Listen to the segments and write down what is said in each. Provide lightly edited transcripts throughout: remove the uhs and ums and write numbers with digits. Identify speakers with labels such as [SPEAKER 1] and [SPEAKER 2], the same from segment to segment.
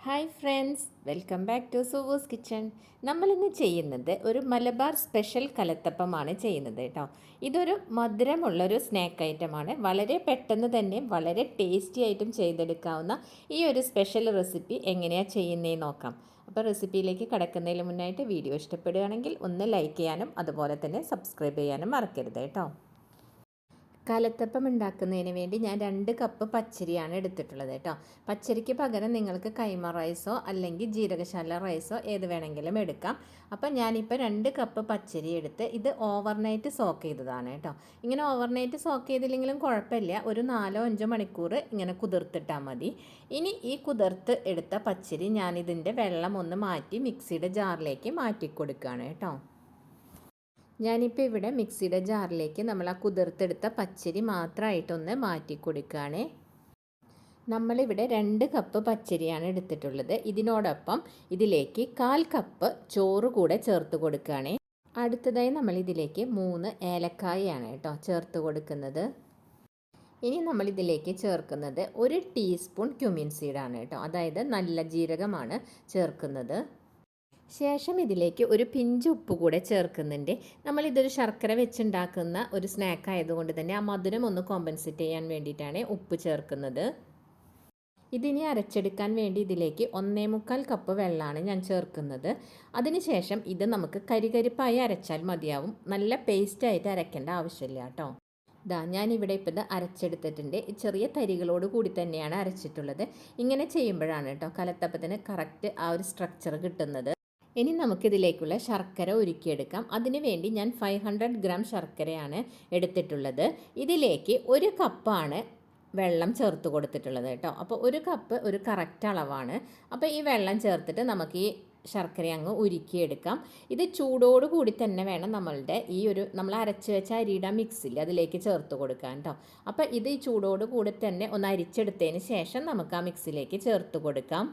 [SPEAKER 1] Hi friends, welcome back to സുവൂസ് kitchen. നമ്മളിന്ന് ചെയ്യുന്നത് ഒരു മലബാർ സ്പെഷ്യൽ കലത്തപ്പമാണ് ചെയ്യുന്നത് കേട്ടോ. ഇതൊരു മധുരമുള്ളൊരു സ്നാക്ക് ഐറ്റമാണ്. വളരെ പെട്ടെന്ന് തന്നെ വളരെ ടേസ്റ്റി ആയിട്ടും ചെയ്തെടുക്കാവുന്ന ഈ ഒരു സ്പെഷ്യൽ റെസിപ്പി എങ്ങനെയാണ് ചെയ്യുന്നതെന്ന് നോക്കാം. അപ്പോൾ റെസിപ്പിയിലേക്ക് കടക്കുന്നതിന് മുന്നായിട്ട് വീഡിയോ ഇഷ്ടപ്പെടുകയാണെങ്കിൽ ഒന്ന് ലൈക്ക് ചെയ്യാനും അതുപോലെ തന്നെ സബ്സ്ക്രൈബ് ചെയ്യാനും മറക്കരുത് കേട്ടോ. കലത്തപ്പം ഉണ്ടാക്കുന്നതിന് വേണ്ടി ഞാൻ 2 കപ്പ് പച്ചരിയാണ് എടുത്തിട്ടുള്ളത് കേട്ടോ. പച്ചരിക്ക് പകരം നിങ്ങൾക്ക് കൈമ റൈസോ അല്ലെങ്കിൽ ജീരകശാല റൈസോ ഏത് വേണമെങ്കിലും എടുക്കാം. അപ്പം ഞാനിപ്പോൾ 2 കപ്പ് പച്ചരി എടുത്ത് ഇത് ഓവർനൈറ്റ് സോക്ക് ചെയ്തതാണ് കേട്ടോ. ഇങ്ങനെ ഓവർനൈറ്റ് സോക്ക് ചെയ്തില്ലെങ്കിലും കുഴപ്പമില്ല, ഒരു 4-5 മണിക്കൂർ ഇങ്ങനെ കുതിർത്തിട്ടാൽ മതി. ഇനി ഈ കുതിർത്ത് എടുത്ത പച്ചരി ഞാനിതിൻ്റെ വെള്ളം ഒന്ന് മാറ്റി മിക്സിയുടെ ജാറിലേക്ക് മാറ്റി കൊടുക്കുകയാണ് കേട്ടോ. ഞാനിപ്പോൾ ഇവിടെ മിക്സിയുടെ ജാറിലേക്ക് നമ്മൾ ആ കുതിർത്തെടുത്ത പച്ചരി മാത്രമായിട്ടൊന്ന് മാറ്റി കൊടുക്കുകയാണേ. നമ്മളിവിടെ 2 കപ്പ് പച്ചരിയാണ് എടുത്തിട്ടുള്ളത്. ഇതിനോടൊപ്പം ഇതിലേക്ക് 1/4 കപ്പ് ചോറ് കൂടെ ചേർത്ത് കൊടുക്കുകയാണേ. അടുത്തതായി നമ്മൾ ഇതിലേക്ക് 3 ഏലക്കായാണ് കേട്ടോ ചേർത്ത് കൊടുക്കുന്നത്. ഇനി നമ്മളിതിലേക്ക് ചേർക്കുന്നത് 1 ടീസ്പൂൺ ക്യുമിൻ സീഡാണ് കേട്ടോ, അതായത് നല്ല ജീരകമാണ് ചേർക്കുന്നത്. ശേഷം ഇതിലേക്ക് ഒരു പിഞ്ച് ഉപ്പ് കൂടെ ചേർക്കുന്നുണ്ട്. നമ്മളിതൊരു ശർക്കര വെച്ചുണ്ടാക്കുന്ന ഒരു സ്നാക്ക് ആയതുകൊണ്ട് തന്നെ ആ മധുരം ഒന്ന് കോമ്പൻസേറ്റ് ചെയ്യാൻ വേണ്ടിയിട്ടാണ് ഉപ്പ് ചേർക്കുന്നത്. ഇതിനി അരച്ചെടുക്കാൻ വേണ്ടി ഇതിലേക്ക് 1/4 കപ്പ് വെള്ളമാണ് ഞാൻ ചേർക്കുന്നത്. അതിനുശേഷം ഇത് നമുക്ക് കരികരിപ്പായി അരച്ചാൽ മതിയാവും, നല്ല പേസ്റ്റായിട്ട് അരയ്ക്കേണ്ട ആവശ്യമില്ല കേട്ടോ. ഞാനിവിടെ ഇപ്പോൾ ഇത് അരച്ചെടുത്തിട്ടുണ്ട്. ചെറിയ തരികളോട് കൂടി തന്നെയാണ് അരച്ചിട്ടുള്ളത്. ഇങ്ങനെ ചെയ്യുമ്പോഴാണ് കേട്ടോ കലത്തപ്പത്തിന് കറക്റ്റ് ആ ഒരു സ്ട്രക്ചർ കിട്ടുന്നത്. ഇനി നമുക്കിതിലേക്കുള്ള ശർക്കര ഉരുക്കിയെടുക്കാം. അതിനു വേണ്ടി ഞാൻ 500 ഗ്രാം ശർക്കരയാണ് എടുത്തിട്ടുള്ളത്. ഇതിലേക്ക് 1 കപ്പാണ് വെള്ളം ചേർത്ത് കൊടുത്തിട്ടുള്ളത് കേട്ടോ. അപ്പോൾ 1 കപ്പ് ഒരു കറക്റ്റ് അളവാണ്. അപ്പോൾ ഈ വെള്ളം ചേർത്തിട്ട് നമുക്ക് ഈ ശർക്കര അങ്ങ് ഉരുക്കിയെടുക്കാം. ഇത് ചൂടോട് കൂടി തന്നെ വേണം നമ്മൾ അരച്ച് വെച്ച അരിയുടെ മിക്സിൽ അതിലേക്ക് ചേർത്ത് കൊടുക്കാൻ കേട്ടോ. അപ്പോൾ ഇത് ഈ ചൂടോട് കൂടി തന്നെ ഒന്ന് അരിച്ചെടുത്തതിന് ശേഷം നമുക്ക് ആ മിക്സിലേക്ക് ചേർത്ത് കൊടുക്കാം.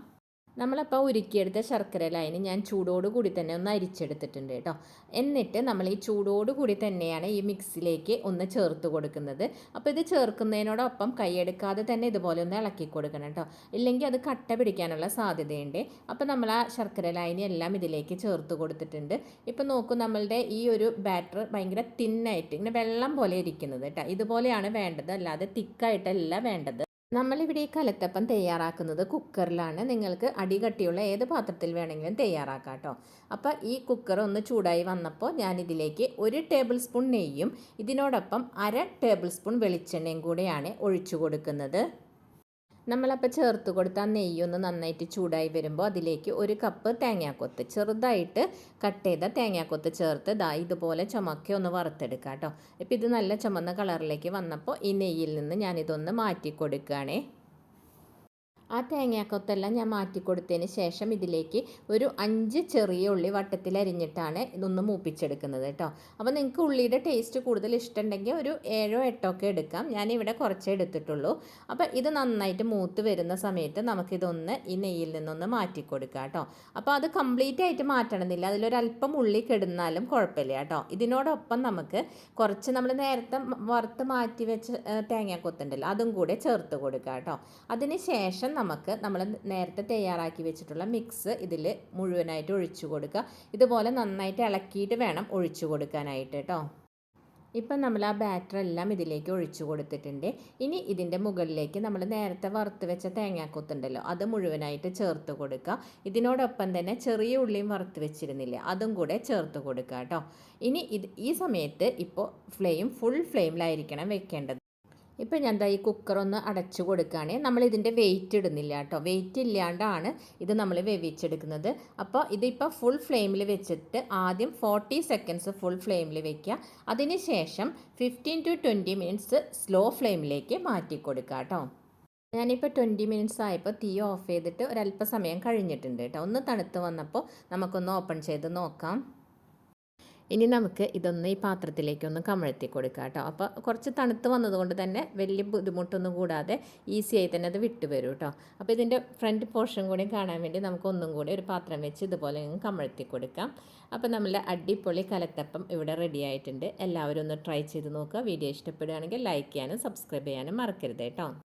[SPEAKER 1] നമ്മളപ്പോൾ ഉരുക്കിയെടുത്ത ശർക്കര ലൈന് ഞാൻ ചൂടോട് കൂടി തന്നെ ഒന്ന് അരിച്ചെടുത്തിട്ടുണ്ട് കേട്ടോ. എന്നിട്ട് നമ്മൾ ഈ ചൂടോട് കൂടി തന്നെയാണ് ഈ മിക്സിലേക്ക് ഒന്ന് ചേർത്ത് കൊടുക്കുന്നത്. അപ്പോൾ ഇത് ചേർക്കുന്നതിനോടൊപ്പം കൈയെടുക്കാതെ തന്നെ ഇതുപോലെ ഒന്ന് ഇളക്കി കൊടുക്കണം കേട്ടോ, ഇല്ലെങ്കിൽ അത് കട്ട പിടിക്കാനുള്ള സാധ്യതയുണ്ട്. അപ്പോൾ നമ്മൾ ആ ശർക്കര ലൈന് എല്ലാം ഇതിലേക്ക് ചേർത്ത് കൊടുത്തിട്ടുണ്ട്. ഇപ്പോൾ നോക്കൂ, നമ്മളുടെ ഈ ഒരു ബാറ്റർ ഭയങ്കര തിന്നായിട്ട് ഇങ്ങനെ വെള്ളം പോലെ ഇരിക്കുന്നത് കേട്ടോ. ഇതുപോലെയാണ് വേണ്ടത്, അല്ലാതെ തിക്കായിട്ടല്ല വേണ്ടത്. നമ്മളിവിടെ ഈ കലത്തപ്പം തയ്യാറാക്കുന്നത് കുക്കറിലാണ്. നിങ്ങൾക്ക് അടികട്ടിയുള്ള ഏത് പാത്രത്തിൽ വേണമെങ്കിലും തയ്യാറാക്കാം കേട്ടോ. അപ്പോൾ ഈ കുക്കർ ഒന്ന് ചൂടായി വന്നപ്പോൾ ഞാനിതിലേക്ക് 1 ടേബിൾ സ്പൂൺ നെയ്യും ഇതിനോടൊപ്പം 1/2 ടേബിൾ സ്പൂൺ വെളിച്ചെണ്ണയും കൂടെയാണ് ഒഴിച്ചു കൊടുക്കുന്നത്. നമ്മളപ്പോൾ ചേർത്ത് കൊടുത്ത നെയ്യൊന്ന് നന്നായിട്ട് ചൂടായി വരുമ്പോൾ അതിലേക്ക് 1 കപ്പ് തേങ്ങാക്കൊത്ത് ചെറുതായിട്ട് കട്ട് ചെയ്ത തേങ്ങാക്കൊത്ത് ചേർത്ത് ഇതുപോലെ ചുമക്കി ഒന്ന് വറുത്തെടുക്കാം കേട്ടോ. ഇപ്പോൾ ഇത് നല്ല ചുമന്ന കളറിലേക്ക് വന്നപ്പോൾ ഈ നെയ്യിൽ നിന്ന് ഞാനിതൊന്ന് മാറ്റി കൊടുക്കുകയാണേ. ആ തേങ്ങാക്കൊത്തെല്ലാം ഞാൻ മാറ്റി കൊടുത്തതിന് ശേഷം ഇതിലേക്ക് ഒരു 5 ചെറിയ ഉള്ളി വട്ടത്തിൽ അരിഞ്ഞിട്ടാണ് ഇതൊന്ന് മൂപ്പിച്ചെടുക്കുന്നത് കേട്ടോ. അപ്പോൾ നിങ്ങൾക്ക് ഉള്ളിയുടെ ടേസ്റ്റ് കൂടുതൽ ഇഷ്ടമുണ്ടെങ്കിൽ ഒരു 7-8 ഒക്കെ എടുക്കാം. ഞാനിവിടെ കുറച്ചേ എടുത്തിട്ടുള്ളൂ. അപ്പോൾ ഇത് നന്നായിട്ട് മൂത്ത് വരുന്ന സമയത്ത് നമുക്കിതൊന്ന് ഈ നെയ്യിൽ നിന്നൊന്ന് മാറ്റി കൊടുക്കാം കേട്ടോ. അപ്പോൾ അത് കംപ്ലീറ്റ് ആയിട്ട് മാറ്റണമെന്നില്ല, അതിലൊരല്പം ഉള്ളി കിടന്നാലും കുഴപ്പമില്ല കേട്ടോ. ഇതിനോടൊപ്പം നമുക്ക് കുറച്ച് നമ്മൾ നേരത്തെ വറുത്ത് മാറ്റി വെച്ച് തേങ്ങാക്കൊത്തുണ്ടല്ലോ അതും കൂടെ ചേർത്ത് കൊടുക്കാം കേട്ടോ. അതിന് ശേഷം നമ്മൾ നേരത്തെ തയ്യാറാക്കി വെച്ചിട്ടുള്ള മിക്സ് ഇതിൽ മുഴുവനായിട്ട് ഒഴിച്ചു കൊടുക്കുക. ഇതുപോലെ നന്നായിട്ട് ഇളക്കിയിട്ട് വേണം ഒഴിച്ചു കൊടുക്കാനായിട്ട് കേട്ടോ. ഇപ്പം നമ്മൾ ആ ബാറ്റർ എല്ലാം ഇതിലേക്ക് ഒഴിച്ചു കൊടുത്തിട്ടുണ്ട്. ഇനി ഇതിൻ്റെ മുകളിലേക്ക് നമ്മൾ നേരത്തെ വറുത്ത് വെച്ച തേങ്ങാക്കൊത്തുണ്ടല്ലോ അത് മുഴുവനായിട്ട് ചേർത്ത് കൊടുക്കുക. ഇതിനോടൊപ്പം തന്നെ ചെറിയ ഉള്ളിയും വറുത്ത് വെച്ചിരുന്നില്ല അതും കൂടെ ചേർത്ത് കൊടുക്കുക കേട്ടോ. ഇനി ഈ സമയത്ത് ഇപ്പോൾ ഫുൾ ഫ്ലെയിമിലായിരിക്കണം വെക്കേണ്ടത്. ഇപ്പോൾ ഞാൻ ഈ കുക്കറൊന്ന് അടച്ചു കൊടുക്കുകയാണ്. നമ്മളിതിൻ്റെ വെയിറ്റ് ഇടുന്നില്ല കേട്ടോ, വെയിറ്റ് ഇല്ലാണ്ടാണ് ഇത് നമ്മൾ വേവിച്ചെടുക്കുന്നത്. അപ്പോൾ ഇതിപ്പോൾ ഫുൾ ഫ്ലെയിമിൽ വെച്ചിട്ട് ആദ്യം 40 സെക്കൻഡ്സ് ഫുൾ ഫ്ലെയിമിൽ വെക്കുക. അതിന് ശേഷം 15 to 20 മിനിറ്റ്സ് സ്ലോ ഫ്ലെയിമിലേക്ക് മാറ്റി കൊടുക്കുക കേട്ടോ. ഞാനിപ്പോൾ 20 മിനിറ്റ്സ് ആയപ്പോൾ തീ ഓഫ് ചെയ്തിട്ട് ഒരല്പസമയം കഴിഞ്ഞിട്ടുണ്ട് കേട്ടോ. ഒന്ന് തണുത്ത് വന്നപ്പോൾ നമുക്കൊന്ന് ഓപ്പൺ ചെയ്ത് നോക്കാം. ഇനി നമുക്ക് ഇതൊന്ന് ഈ പാത്രത്തിലേക്കൊന്ന് കമഴ്ത്തി കൊടുക്കാം കേട്ടോ. അപ്പോൾ കുറച്ച് തണുത്ത് വന്നതുകൊണ്ട് തന്നെ വലിയ ബുദ്ധിമുട്ടൊന്നും കൂടാതെ ഈസി ആയി തന്നെ അത് വിട്ട് വരും കേട്ടോ. അപ്പോൾ ഇതിൻ്റെ ഫ്രണ്ട് പോർഷൻ കൂടി കാണാൻ വേണ്ടി നമുക്കൊന്നും കൂടി ഒരു പാത്രം വെച്ച് ഇതുപോലെ കമഴ്ത്തി കൊടുക്കാം. അപ്പോൾ നമ്മളുടെ അടിപൊളി കലത്തപ്പം ഇവിടെ റെഡി ആയിട്ടുണ്ട്. എല്ലാവരും ഒന്ന് ട്രൈ ചെയ്ത് നോക്കുക. വീഡിയോ ഇഷ്ടപ്പെടുകയാണെങ്കിൽ ലൈക്ക് ചെയ്യാനും സബ്സ്ക്രൈബ് ചെയ്യാനും മറക്കരുത് കേട്ടോ.